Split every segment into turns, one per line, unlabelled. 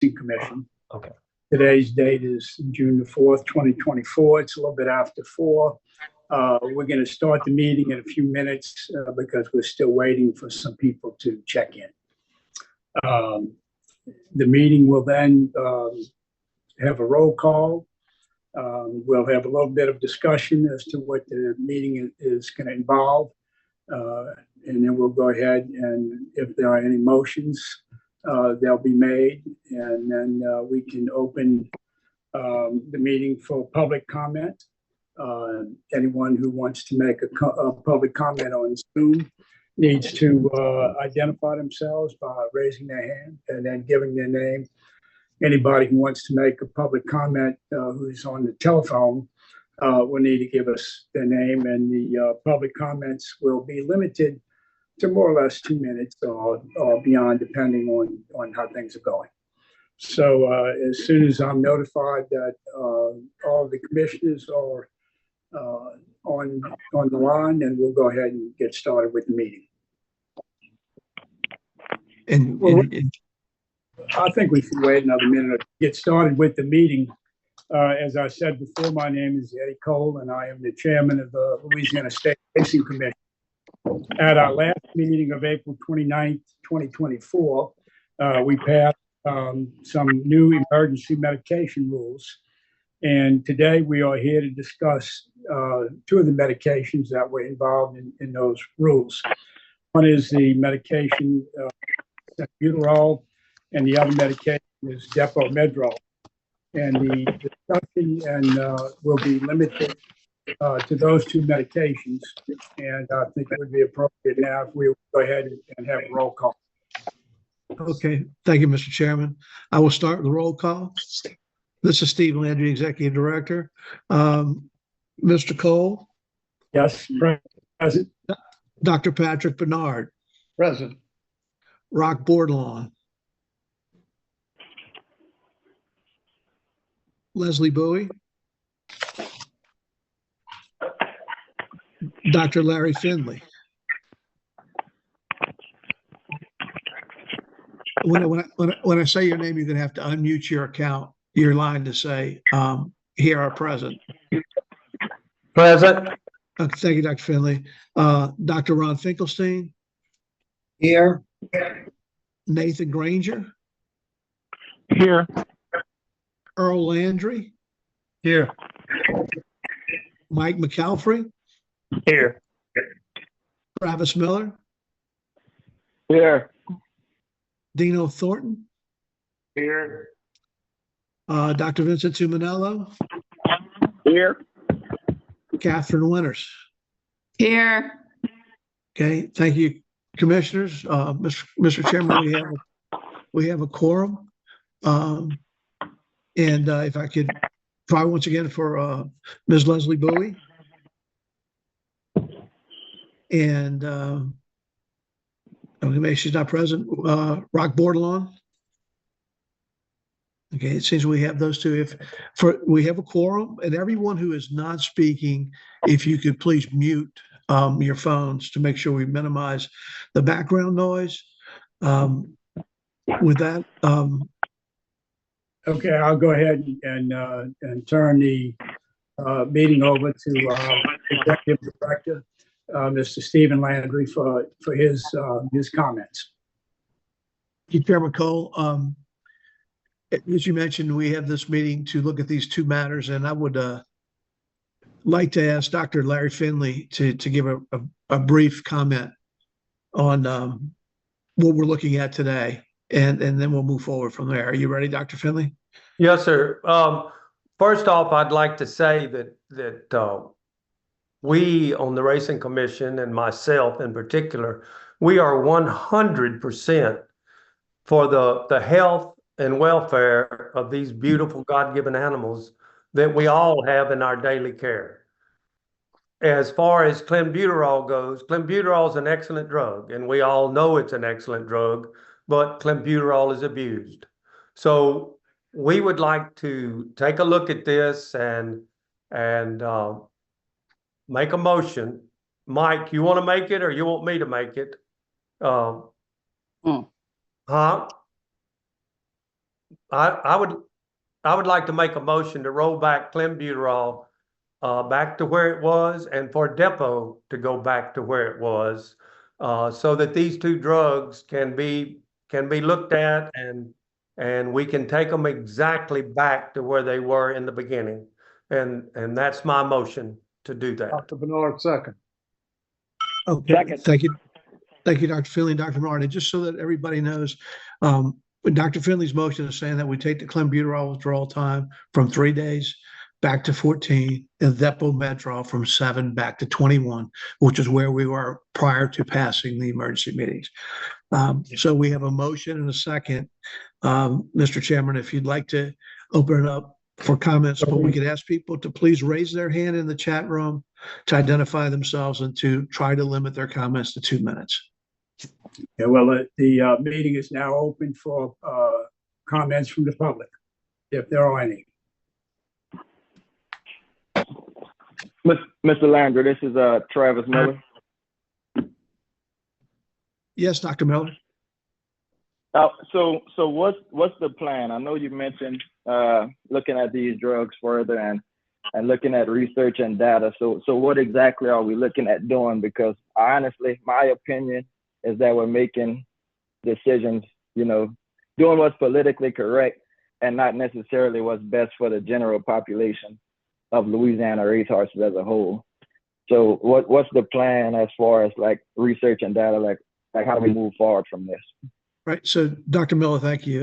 Racing Commission.
Okay.
Today's date is June the 4th, 2024. It's a little bit after 4. We're going to start the meeting in a few minutes because we're still waiting for some people to check in. The meeting will then have a roll call. We'll have a little bit of discussion as to what the meeting is going to involve. And then we'll go ahead, and if there are any motions, they'll be made. And then we can open the meeting for public comment. Anyone who wants to make a public comment on Zoom needs to identify themselves by raising their hand and then giving their name. Anybody who wants to make a public comment who's on the telephone will need to give us their name, and the public comments will be limited to more or less 2 minutes or beyond, depending on how things are going. So as soon as I'm notified that all the commissioners are on the line, then we'll go ahead and get started with the meeting.
And
I think we should wait another minute to get started with the meeting. As I said before, my name is Eddie Cole, and I am the chairman of the Louisiana State Racing Commission. At our last meeting of April 29th, 2024, we passed some new emergency medication rules. And today we are here to discuss 2 of the medications that were involved in those rules. One is the medication Clenbuterol, and the other medication is Depo Medrol. And the discussion will be limited to those 2 medications. And I think it would be appropriate now if we go ahead and have a roll call.
okay, thank you, Mr. Chairman. I will start with the roll call. This is Steve Landry, Executive Director. Mr. Cole.
Yes, present.
Dr. Patrick Bernard.
Present.
Rock Bordelon. Leslie Bowie. Dr. Larry Finley. When I say your name, you're going to have to unmute your line to say, here are present.
Present.
Thank you, Dr. Finley. Dr. Ron Finkelstein.
Here.
Nathan Granger.
Here.
Earl Landry.
Here.
Mike McAlfrey.
Here.
Travis Miller.
Here.
Dino Thornton.
Here.
Dr. Vincent Tuminello.
Here.
Catherine Winters.
Here.
Okay, thank you, commissioners. Mr. Chairman, we have a quorum. And if I could try once again for Ms. Leslie Bowie. And okay, she's not present. Rock Bordelon. Okay, it seems we have those 2. We have a quorum, and everyone who is not speaking, if you could please mute your phones to make sure we minimize the background noise. With that,
Okay, I'll go ahead and turn the meeting over to Executive Director, Mr. Stephen Landry, for his comments.
Thank you, Chairman Cole. As you mentioned, we have this meeting to look at these 2 matters, and I would like to ask Dr. Larry Finley to give a brief comment on what we're looking at today, and then we'll move forward from there. Are you ready, Dr. Finley?
Yes, sir. First off, I'd like to say that we on the Racing Commission, and myself in particular, we are 100% for the health and welfare of these beautiful God-given animals that we all have in our daily care. As far as Clenbuterol goes, Clenbuterol is an excellent drug, and we all know it's an excellent drug, but Clenbuterol is abused. So we would like to take a look at this and make a motion. Mike, you want to make it, or you want me to make it? Huh? I would like to make a motion to roll back Clenbuterol back to where it was, and for Depo to go back to where it was, so that these two drugs can be looked at, and we can take them exactly back to where they were in the beginning. And that's my motion to do that.
Dr. Bernard, second.
Okay,
Second.
thank you. Thank you, Dr. Finley and Dr. Martin. And just so that everybody knows, Dr. Finley's motion is saying that we take the Clenbuterol withdrawal time from 3 days back to 14, and Depo Medrol from 7 back to 21, which is where we were prior to passing the emergency meetings. So we have a motion and a second. Mr. Chairman, if you'd like to open it up for comments, but we could ask people to please raise their hand in the chat room to identify themselves and to try to limit their comments to 2 minutes.
Yeah, well, the meeting is now open for comments from the public, if there are any.
Mr. Landry, this is Travis Miller.
Yes, Dr. Miller.
So what's the plan? I know you mentioned looking at these drugs further and looking at research and data. So what exactly are we looking at doing? Because honestly, my opinion is that we're making decisions, doing what's politically correct and not necessarily what's best for the general population of Louisiana racehorses as a whole. So what's the plan as far as like research and data, like how do we move forward from this?
Right. So, Dr. Miller, thank you.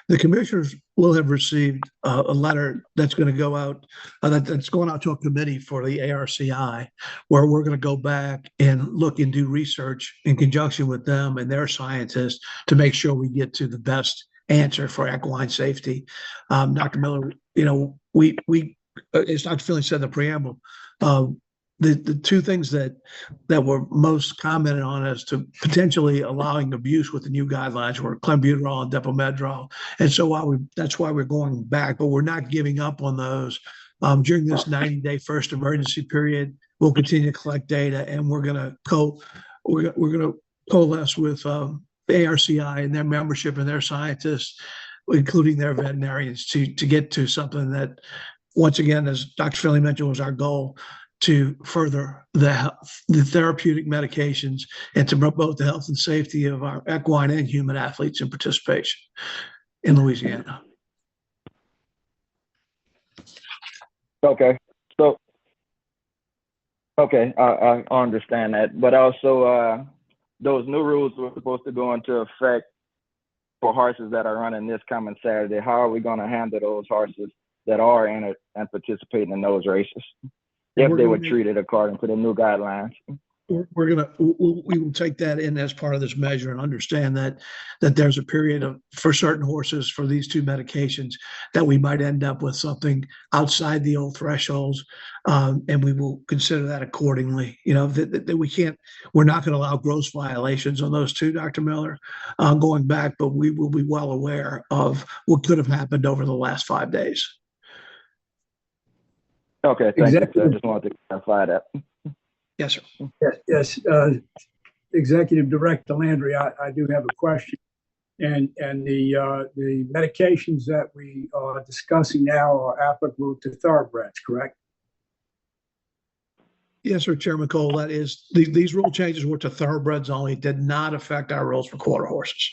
The commissioners will have received a letter that's going to go out, that's going out to a committee for the ARCI, where we're going to go back and look and do research in conjunction with them and their scientists to make sure we get to the best answer for equine safety. Dr. Miller, we as Dr. Finley said in the preamble, the two things that were most commented on as to potentially allowing abuse with the new guidelines were Clenbuterol and Depo Medrol. And so that's why we're going back, but we're not giving up on those. During this 90-day first emergency period, we'll continue to collect data, and we're going to coalesce with ARCI and their membership and their scientists, including their veterinarians, to get to something that, once again, as Dr. Finley mentioned, was our goal, to further the therapeutic medications and to promote the health and safety of our equine and human athletes in participation in Louisiana.
Okay. So, I understand that. But also, those new rules were supposed to go into effect for horses that are running this coming Saturday. How are we going to handle those horses that are in it and participating in those races, if they were treated according to the new guidelines?
We will take that in as part of this measure and understand that there's a period for certain horses for these two medications that we might end up with something outside the old thresholds, and we will consider that accordingly. That we're not going to allow gross violations on those two, Dr. Miller, going back, but we will be well aware of what could have happened over the last 5 days.
Okay, thank you. I just wanted to clarify that.
Yes, sir.
Yes. Executive Director Landry, I do have a question. And the medications that we are discussing now are applicable to thoroughbreds, correct?
Yes, sir, Chairman Cole. That is, these rule changes were to thoroughbreds only, did not affect our rules for quarter horses.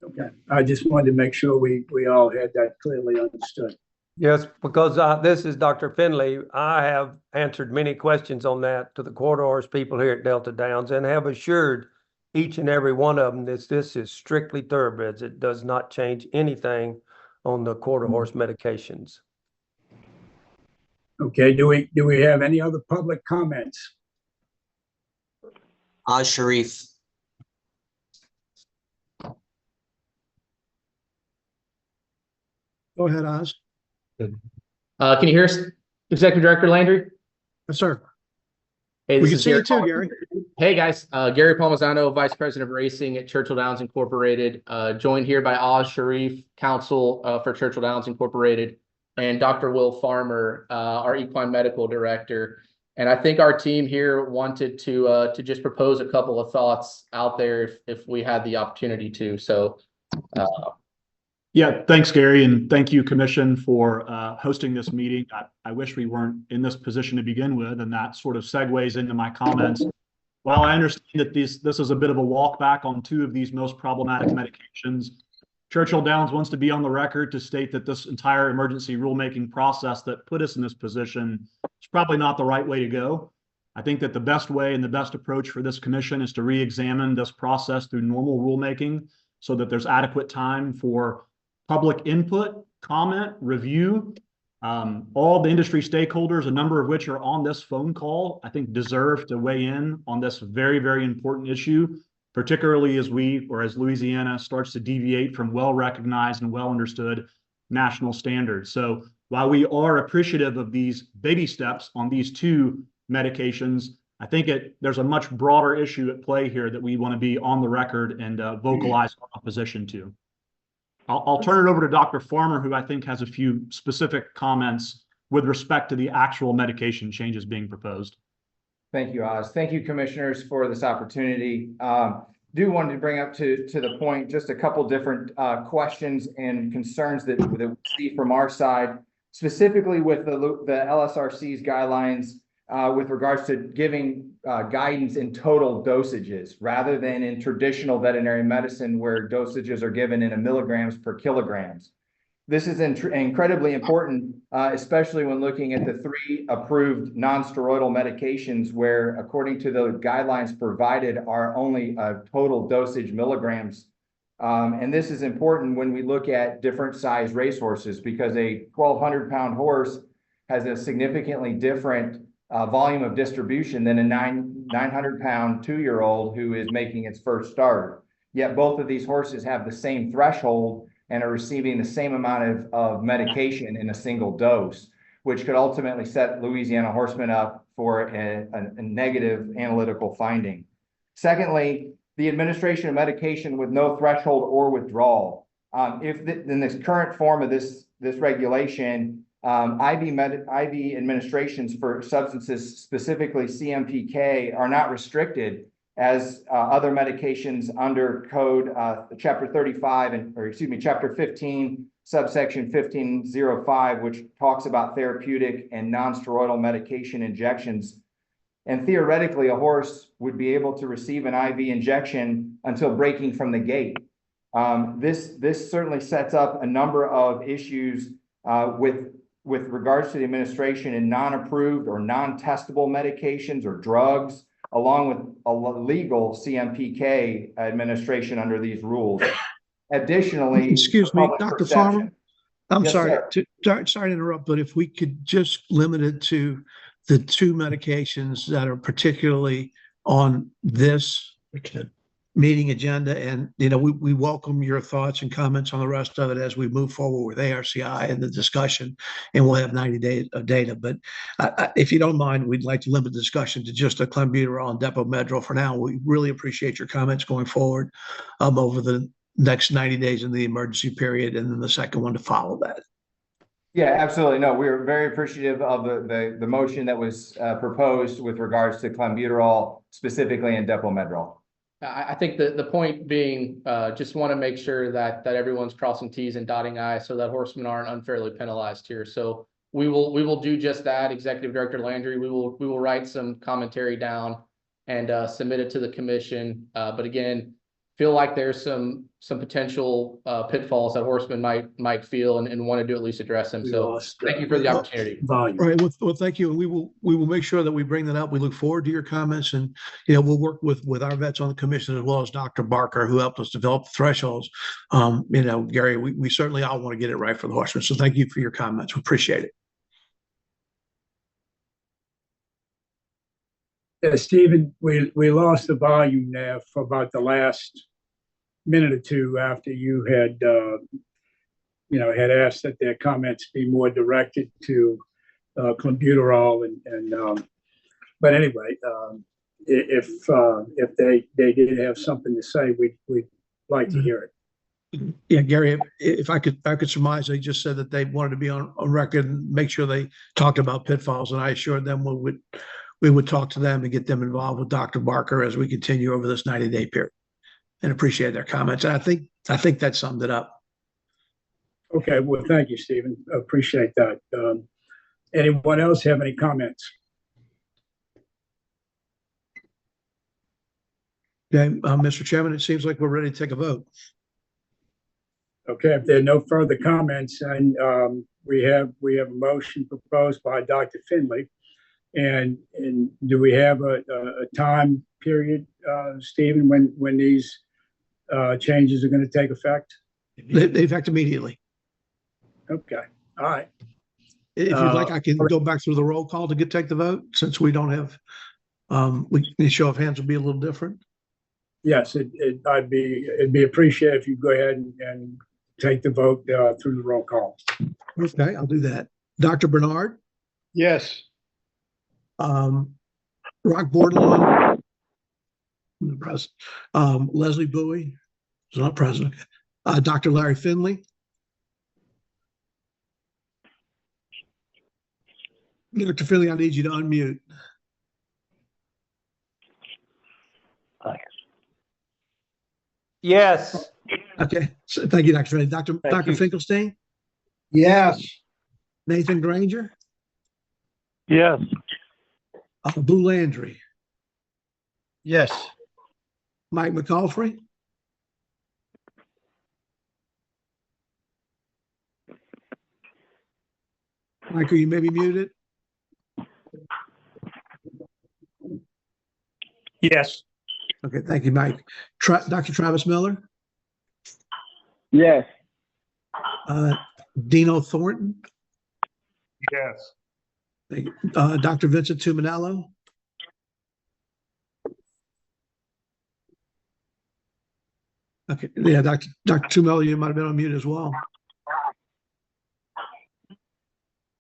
Okay. I just wanted to make sure we all had that clearly understood.
Yes, because this is Dr. Finley. I have answered many questions on that to the quarter horse people here at Delta Downs and have assured each and every one of them that this is strictly thoroughbreds. It does not change anything on the quarter horse medications.
Okay, do we have any other public comments?
Sharif.
Go ahead, Oz.
Can you hear us, Executive Director Landry?
Yes, sir.
Hey,
We can see you too, Gary.
Hey, guys. Gary Palmisano, Vice President of Racing at Churchill Downs Incorporated, joined here by Oz Sharif, Counsel for Churchill Downs Incorporated, and Dr. Will Farmer, our Equine Medical Director. And I think our team here wanted to just propose a couple of thoughts out there if we had the opportunity to. So
Yeah, thanks, Gary, and thank you, Commission, for hosting this meeting. I wish we weren't in this position to begin with, and that sort of segues into my comments. While I understand that this is a bit of a walk back on two of these most problematic medications, Churchill Downs wants to be on the record to state that this entire emergency rulemaking process that put us in this position is probably not the right way to go. I think that the best way and the best approach for this commission is to re-examine this process through normal rulemaking so that there's adequate time for public input, comment, review. All the industry stakeholders, a number of which are on this phone call, I think deserve to weigh in on this very, very important issue, particularly as Louisiana starts to deviate from well-recognized and well-understood national standards. So while we are appreciative of these baby steps on these two medications, I think there's a much broader issue at play here that we want to be on the record and vocalize our opposition to. I'll turn it over to Dr. Farmer, who I think has a few specific comments with respect to the actual medication changes being proposed.
Thank you, Oz. Thank you, commissioners, for this opportunity. Do want to bring up to the point just a couple different questions and concerns that we see from our side, specifically with the LSRC's guidelines with regards to giving guidance in total dosages rather than in traditional veterinary medicine where dosages are given in milligrams per kilograms. This is incredibly important, especially when looking at the 3 approved non-steroidal medications where, according to the guidelines provided, are only total dosage milligrams. And this is important when we look at different size racehorses because a 1,200-pound horse has a significantly different volume of distribution than a 900-pound 2-year-old who is making its first start. Yet both of these horses have the same threshold and are receiving the same amount of medication in a single dose, which could ultimately set Louisiana horsemen up for a negative analytical finding. Secondly, the administration of medication with no threshold or withdrawal. In this current form of this regulation, IV administrations for substances, specifically CMPK, are not restricted as other medications under code chapter 35 chapter 15 subsection 1505, which talks about therapeutic and non-steroidal medication injections. And theoretically, a horse would be able to receive an IV injection until breaking from the gate. This certainly sets up a number of issues with regards to the administration in non-approved or non-testable medications or drugs, along with a legal CMPK administration under these rules. Additionally,
excuse me, Dr. Farmer, I'm
Yes,
sorry
sir.
sorry to interrupt, but if we could just limit it to the 2 medications that are particularly on this meeting agenda, and we welcome your thoughts and comments on the rest of it as we move forward with ARCI and the discussion, and we'll have 90 days of data. But if you don't mind, we'd like to limit the discussion to just the Clenbuterol and Depo Medrol for now. We really appreciate your comments going forward over the next 90 days in the emergency period, and then the second one to follow that.
Yeah, absolutely. No, we're very appreciative of the motion that was proposed with regards to Clenbuterol specifically and Depo Medrol.
I think the point being, just want to make sure that everyone's crossing T's and dotting I's so that horsemen aren't unfairly penalized here. So we will do just that. Executive Director Landry, we will write some commentary down and submit it to the commission. But again, feel like there's some potential pitfalls that horsemen might feel and want to do at least address them. So thank you for the opportunity.
All right. Well, thank you. And we will make sure that we bring that up. We look forward to your comments, and we'll work with our vets on the commission as well as Dr. Barker, who helped us develop the thresholds. Gary, we certainly all want to get it right for the horsemen. So thank you for your comments. We appreciate it.
Yeah, Stephen, we lost the volume there for about the last minute or two after you had had asked that their comments be more directed to Clenbuterol but anyway, if they did have something to say, we'd like to hear it.
Yeah, Gary, if I could surmise, they just said that they wanted to be on record and make sure they talked about pitfalls, and I assured them we would talk to them and get them involved with Dr. Barker as we continue over this 90-day period, and appreciate their comments. And I think that summed it up.
Okay, well, thank you, Stephen. Appreciate that. Anyone else have any comments?
Okay, Mr. Chairman, it seems like we're ready to take a vote.
Okay, if there are no further comments, and we have a motion proposed by Dr. Finley. And do we have a time period, Stephen, when these changes are going to take effect?
They affect immediately.
Okay, all right.
If you'd like, I can go back through the roll call to take the vote, since we don't have, the show of hands will be a little different.
Yes, it'd be appreciated if you go ahead and take the vote through the roll call.
Okay, I'll do that. Dr. Bernard?
Yes.
Rock Bordelon? The president. Leslie Bowie is not present. Dr. Larry Finley? Dr. Finley, I need you to unmute.
Yes.
Okay, so thank you, Dr. Finley. Dr.
you.
Finkelstein?
Yes.
Nathan Granger?
Yes.
Boo Landry?
Yes.
Mike McCaulfrey? Michael, you may be muted.
Yes.
Okay, thank you, Mike. Dr. Travis Miller?
Yes.
Dino Thornton?
Yes.
Thank you. Dr. Vincent Tuminello? Okay, yeah, Dr. Tuminello, you might have been on mute as well.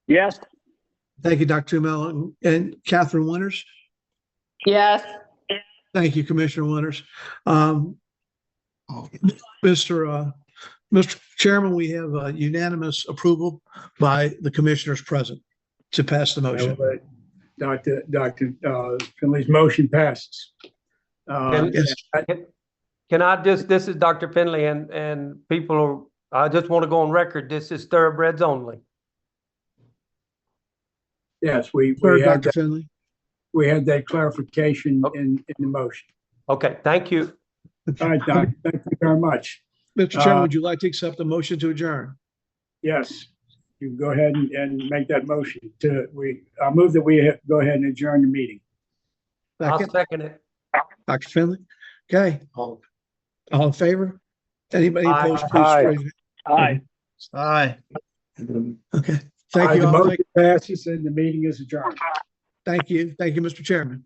Yes.
Thank you, Dr. Tuminello. And Catherine Winters?
Yes.
Thank you, Commissioner Winters. Mr. Chairman, we have unanimous approval by the commissioners present to pass the motion.
Dr. Finley's motion passes.
Yes.
Can I just, this is Dr. Finley and people, I just want to go on record, this is thoroughbreds only.
Yes, we had
Dr. Finley.
we had that clarification in the motion.
Okay, thank you.
All right, Doc, thank you very much.
Mr. Chairman, would you like to accept the motion to adjourn?
Yes, you can go ahead and make that motion I move that we go ahead and adjourn the meeting.
I'll
Second,
second it.
Dr. Finley. Okay, all in favor? Anybody
Aye.
opposed? Please
Aye.
raise your-
Aye.
Aye. Okay, thank you
The
all.
motion passes and the meeting is adjourned.
Thank you, Mr. Chairman.